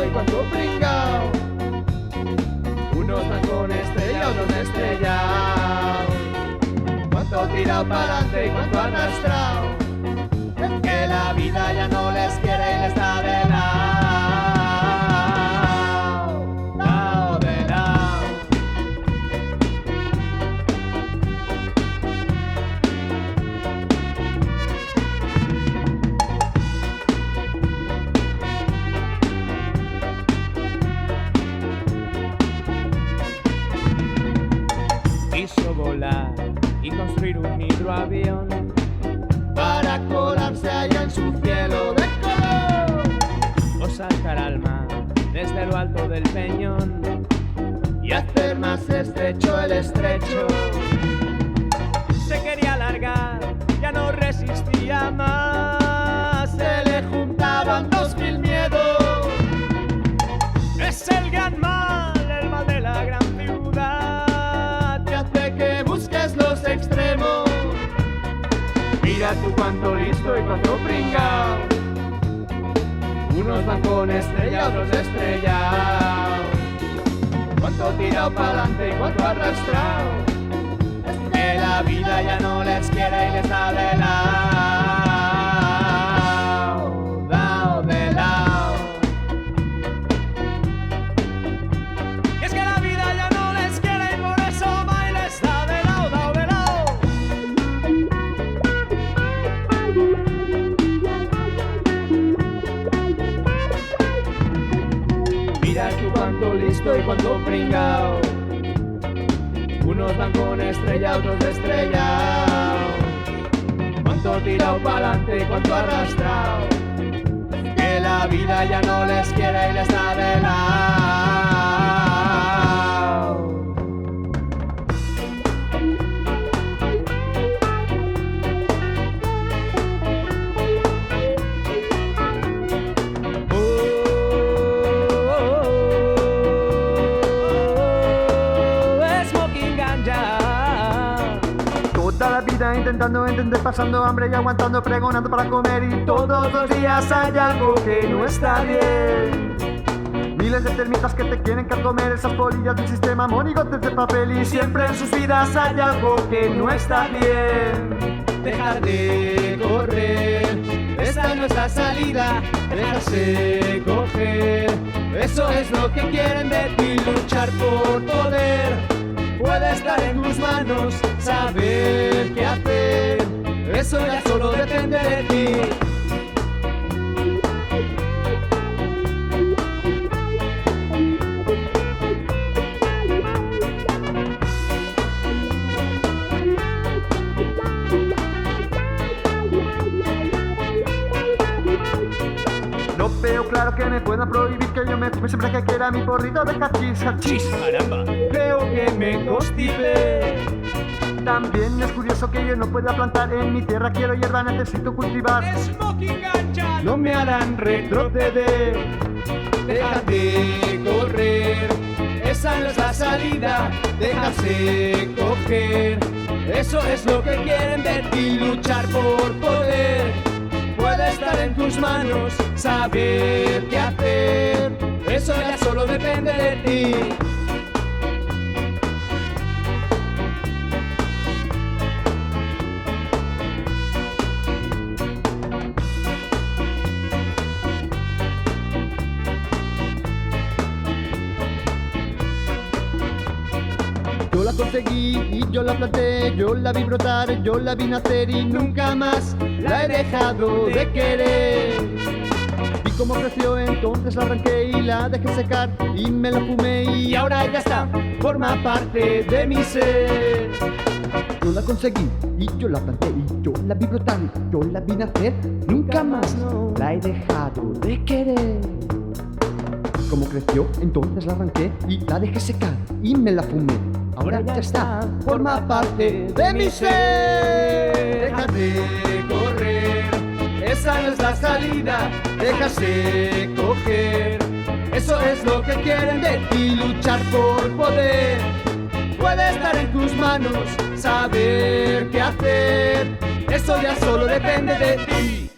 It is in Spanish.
listo y cuánto pringao. Unos van con estrella, otros estrellados. Cuánto tirado para adelante y cuánto arrastrado. Es que la vida ya no les quiere y les da de lado, lado de lado. Quiso volar y construir un hidroavión Para colarse allá en su cielo de color. o saltar al mar desde lo alto del peñón. Y hacer más estrecho el estrecho. Se quería alargar, ya no resistía más. Se le juntaban 2000 miedos. Es el mal de la gran ciudad. Que hace que busques los extremos. Mira tú cuánto listo y cuánto pringao. Unos van con estrella, otros estrellados. Cuánto tirado para adelante y cuánto arrastrado. Es que la vida ya no les quiere y les da de lado, lado de lado. Y es que la vida ya no les quiere y por eso va y les da de lado, lado de lado. Mira tú cuánto listo y cuánto pringao. Unos van con estrella, otros estrellados. Cuánto tirado para adelante y cuánto arrastrado. Que la vida ya no les quiere y les da de lado. Smoking ganja. Toda la vida intentando entender, pasando hambre y aguantando, pregonando para comer, y todos los días hay algo que no está bien. Miles de termitas que te quieren carcomer, esas polillas del sistema, monigotes de papel, y siempre en sus vidas hay algo que no está bien. Dejar de correr, esta no es la salida. Dejarse coger, eso es lo que quieren de ti. Luchar por poder, puede estar en tus manos. Saber qué hacer, eso ya solo depende de ti. No veo claro que me puedan prohibir que yo me fume siempre que quiera mi porrito de hachís, hachís. Caramba. Creo que me constipé. También es curioso que yo no pueda plantar en mi tierra, quiero hierba, necesito cultivar. Smoking ganja. No me harán retroceder. Deja de correr, esa no es la salida. Dejarse coger, eso es lo que quieren de ti. Luchar por poder, puede estar en tus manos. Saber qué hacer, eso ya solo depende de ti. Yo la conseguí y yo la planté, yo la vi brotar, yo la vi nacer y nunca más la he dejado de querer. Vi cómo creció, entonces la arranqué y la dejé secar y me la fumé y ahora ya está, forma parte de mi ser. Yo la conseguí y yo la planté y yo la vi brotar, yo la vi nacer, nunca más la he dejado de querer. Como creció, entonces la arranqué y la dejé secar y me la fumé. Ahora ya está, forma parte de mi ser. Déjate correr, esa no es la salida. Déjase coger, eso es lo que quieren de ti. Luchar por poder, puede estar en tus manos. Saber qué hacer, eso ya solo depende de ti.